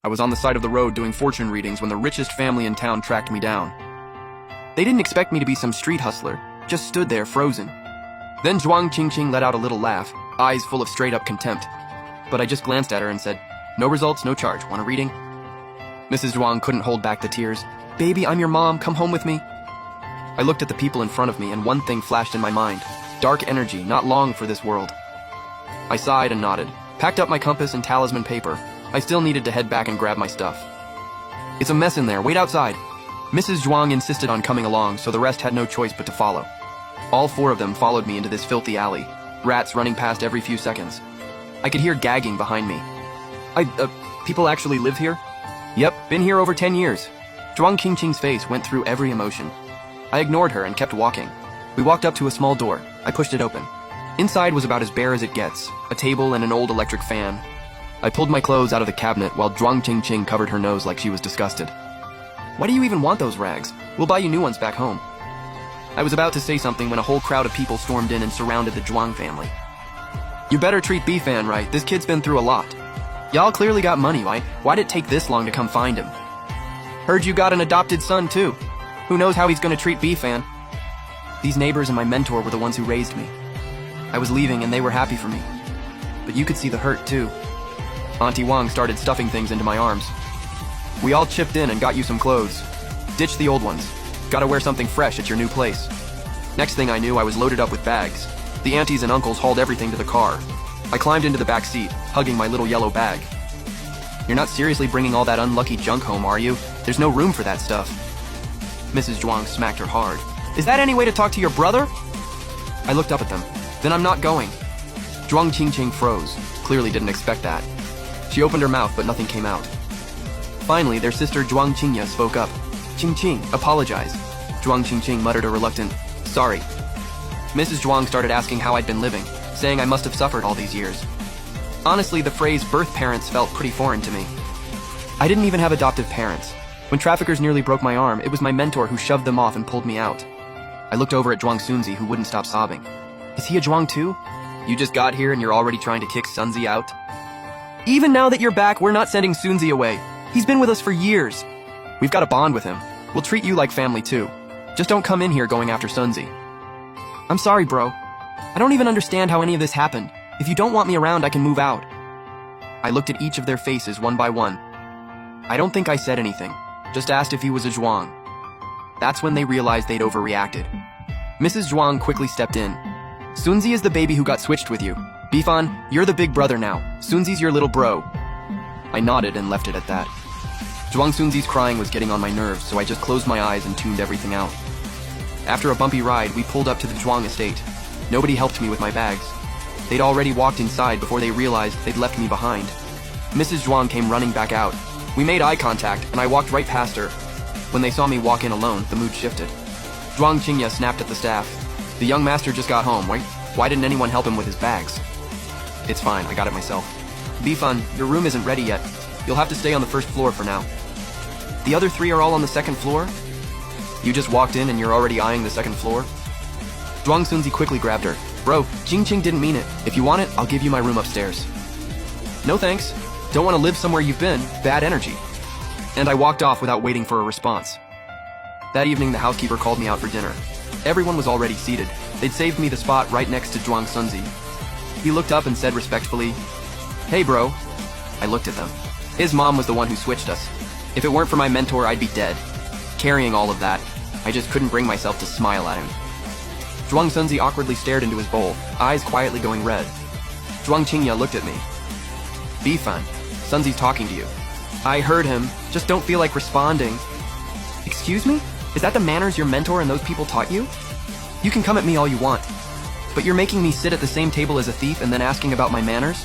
I was on the side of the road doing fortune readings when the richest family in town tracked me down. They didn't expect me to be some street hustler, just stood there frozen. Then Zhuang Qingqing let out a little laugh, eyes full of straight-up contempt. But I just glanced at her and said, "No results, no charge. Want a reading?" Mrs. Zhuang couldn't hold back the tears. "Baby, I'm your mom. Come home with me." I looked at the people in front of me and one thing flashed in my mind. Dark energy, not long for this world. I sighed and nodded, packed up my compass and talisman paper. I still needed to head back and grab my stuff. "It's a mess in there. Wait outside." Mrs. Zhuang insisted on coming along, so the rest had no choice but to follow. All four of them followed me into this filthy alley, rats running past every few seconds. I could hear gagging behind me. People actually live here?" "Yep, been here over 10 years. Zhuang Qingqing's face went through every emotion. I ignored her and kept walking. We walked up to a small door. I pushed it open. Inside was about as bare as it gets, a table and an old electric fan. I pulled my clothes out of the cabinet while Zhuang Qingqing covered her nose like she was disgusted. "Why do you even want those rags? We'll buy you new ones back home." I was about to say something when a whole crowd of people stormed in and surrounded the Zhuang family. "You better treat Bifan right. This kid's been through a lot. Y'all clearly got money, right? Why'd it take this long to come find him? Heard you got an adopted son, too. Who knows how he's gonna treat Bifan?" These neighbors and my mentor were the ones who raised me. I was leaving and they were happy for me. But you could see the hurt, too. Auntie Wang started stuffing things into my arms. "We all chipped in and got you some clothes. Ditch the old ones. Gotta wear something fresh at your new place." Next thing I knew, I was loaded up with bags. The aunties and uncles hauled everything to the car. I climbed into the back seat, hugging my little yellow bag. "You're not seriously bringing all that unlucky junk home, are you? There's no room for that stuff." Mrs. Zhuang smacked her hard. "Is that any way to talk to your brother?" I looked up at them. "Then I'm not going." Zhuang Qingqing froze. Clearly didn't expect that. She opened her mouth, but nothing came out. Finally, their sister Zhuang Qingya spoke up. "Qingqing, apologize." Zhuang Qingqing muttered a reluctant, "Sorry." Mrs. Zhuang started asking how I'd been living, saying I must have suffered all these years. Honestly, the phrase birth parents felt pretty foreign to me. I didn't even have adoptive parents. When traffickers nearly broke my arm, it was my mentor who shoved them off and pulled me out. I looked over at Zhuang Sunzi, who wouldn't stop sobbing. "Is he a Zhuang too? You just got here and you're already trying to kick Sunzi out?" "Even now that you're back, we're not sending Sunzi away. He's been with us for years. We've got a bond with him. We'll treat you like family too. Just don't come in here going after Sunzi." "I'm sorry, bro. I don't even understand how any of this happened. If you don't want me around, I can move out." I looked at each of their faces one by one. I don't think I said anything, just asked if he was a Zhuang. That's when they realized they'd overreacted. Mrs. Zhuang quickly stepped in. "Sunzi is the baby who got switched with you. Bifan, you're the big brother now. Sunzi's your little bro." I nodded and left it at that. Zhuang Sunzi's crying was getting on my nerves, so I just closed my eyes and tuned everything out. After a bumpy ride, we pulled up to the Zhuang estate. Nobody helped me with my bags. They'd already walked inside before they realized they'd left me behind. Mrs. Zhuang came running back out. We made eye contact, and I walked right past her. When they saw me walk in alone, the mood shifted. Zhuang Qingya snapped at the staff. "The young master just got home, right? Why didn't anyone help him with his bags?" "It's fine, I got it myself." "Bifan, your room isn't ready yet. You'll have to stay on the first floor for now." "The other three are all on the second floor?" "You just walked in and you're already eyeing the second floor?" Zhuang Sunzi quickly grabbed her. "Bro, Qingqing didn't mean it. If you want it, I'll give you my room upstairs." "No thanks. Don't want to live somewhere you've been. Bad energy." And I walked off without waiting for a response. That evening, the housekeeper called me out for dinner. Everyone was already seated. They'd saved me the spot right next to Zhuang Sunzi. He looked up and said respectfully, "Hey, bro." I looked at them. His mom was the one who switched us. If it weren't for my mentor, I'd be dead. Carrying all of that, I just couldn't bring myself to smile at him. Zhuang Sunzi awkwardly stared into his bowl, eyes quietly going red. Zhuang Qingya looked at me. "Bifan, Sunzi's talking to you." "I heard him. Just don't feel like responding." "Excuse me? Is that the manners your mentor and those people taught you? You can come at me all you want, but you're making me sit at the same table as a thief and then asking about my manners?"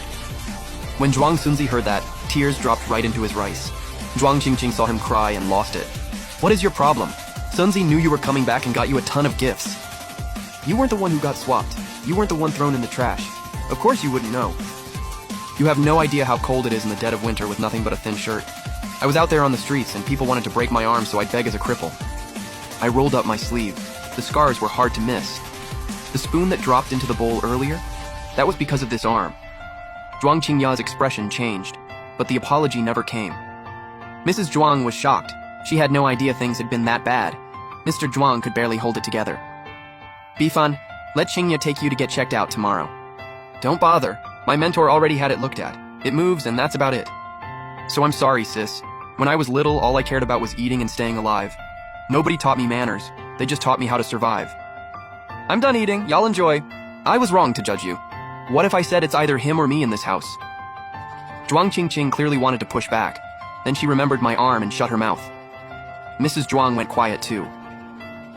When Zhuang Sunzi heard that, tears dropped right into his rice. Zhuang Qingqing saw him cry and lost it. "What is your problem? Sunzi knew you were coming back and got you a ton of gifts. You weren't the one who got swapped. You weren't the one thrown in the trash. Of course you wouldn't know. You have no idea how cold it is in the dead of winter with nothing but a thin shirt. I was out there on the streets and people wanted to break my arm, so I'd beg as a cripple." I rolled up my sleeve. The scars were hard to miss. The spoon that dropped into the bowl earlier? That was because of this arm. Zhuang Qingya's expression changed, but the apology never came. Mrs. Zhuang was shocked. She had no idea things had been that bad. Mr. Zhuang could barely hold it together. Bifan, let Xingye take you to get checked out tomorrow. Don't bother. My mentor already had it looked at. It moves and that's about it. So I'm sorry, sis. When I was little, all I cared about was eating and staying alive. Nobody taught me manners. They just taught me how to survive. I'm done eating. Y'all enjoy. I was wrong to judge you. What if I said it's either him or me in this house? Zhuang Qingqing clearly wanted to push back. Then she remembered my arm and shut her mouth. Mrs. Zhuang went quiet too.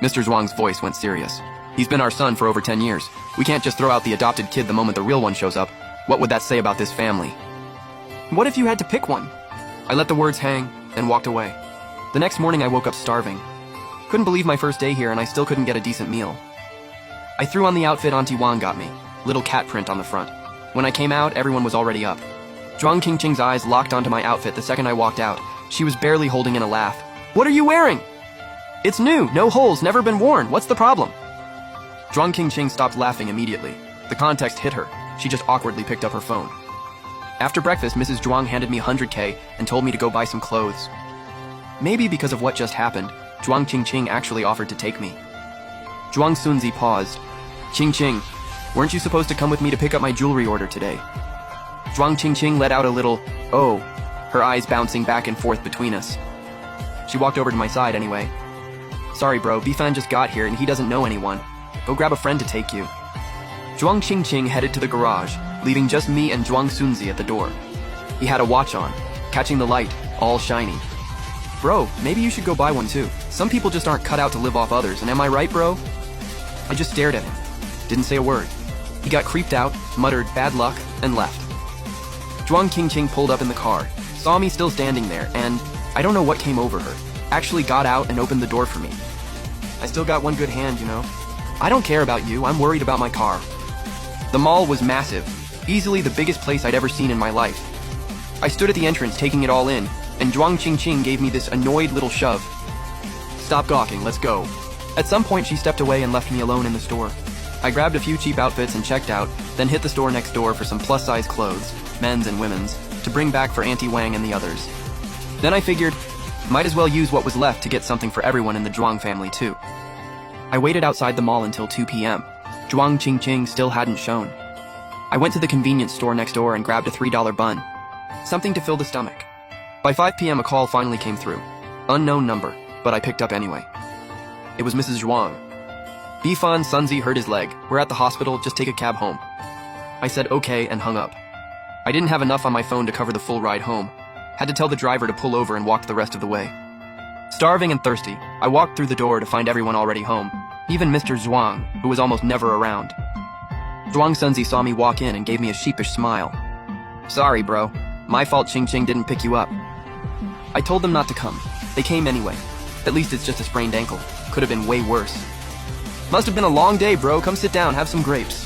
Mr. Zhuang's voice went serious. He's been our son for over 10 years. We can't just throw out the adopted kid the moment the real one shows up. What would that say about this family? What if you had to pick one? I let the words hang and walked away. The next morning I woke up starving. Couldn't believe my first day here and I still couldn't get a decent meal. I threw on the outfit Auntie Wang got me, little cat print on the front. When I came out, everyone was already up. Zhuang Qingqing's eyes locked onto my outfit the second I walked out. She was barely holding in a laugh. What are you wearing? It's new, no holes, never been worn. What's the problem? Zhuang Qingqing stopped laughing immediately. The context hit her. She just awkwardly picked up her phone. After breakfast, Mrs. Zhuang handed me 100K and told me to go buy some clothes. Maybe because of what just happened, Zhuang Qingqing actually offered to take me. Zhuang Sunzi paused. Qingqing, weren't you supposed to come with me to pick up my jewelry order today? Zhuang Qingqing let out a little, oh, her eyes bouncing back and forth between us. She walked over to my side anyway. Sorry bro, Bifan just got here and he doesn't know anyone. Go grab a friend to take you. Zhuang Qingqing headed to the garage, leaving just me and Zhuang Sunzi at the door. He had a watch on, catching the light, all shiny. Bro, maybe you should go buy one too. Some people just aren't cut out to live off others, and am I right, bro? I just stared at him. Didn't say a word. He got creeped out, muttered bad luck, and left. Zhuang Qingqing pulled up in the car, saw me still standing there, and I don't know what came over her, actually got out and opened the door for me. I still got one good hand, you know. I don't care about you, I'm worried about my car. The mall was massive, easily the biggest place I'd ever seen in my life. I stood at the entrance taking it all in, and Zhuang Qingqing gave me this annoyed little shove. Stop gawking, let's go. At some point she stepped away and left me alone in the store. I grabbed a few cheap outfits and checked out, then hit the store next door for some plus-size clothes, men's and women's, to bring back for Auntie Wang and the others. Then I figured, might as well use what was left to get something for everyone in the Zhuang family too. I waited outside the mall until 2 p.m. Zhuang Qingqing still hadn't shown. I went to the convenience store next door and grabbed a $3 bun. Something to fill the stomach. By 5 p.m. a call finally came through. Unknown number, but I picked up anyway. It was Mrs. Zhuang. Bifan Sunzi hurt his leg. We're at the hospital, just take a cab home. I said okay and hung up. I didn't have enough on my phone to cover the full ride home. Had to tell the driver to pull over and walked the rest of the way. Starving and thirsty, I walked through the door to find everyone already home, even Mr. Zhuang, who was almost never around. Zhuang Sunzi saw me walk in and gave me a sheepish smile. Sorry, bro. My fault Qingqing didn't pick you up. I told them not to come. They came anyway. At least it's just a sprained ankle. Could have been way worse. Must have been a long day, bro. Come sit down, have some grapes.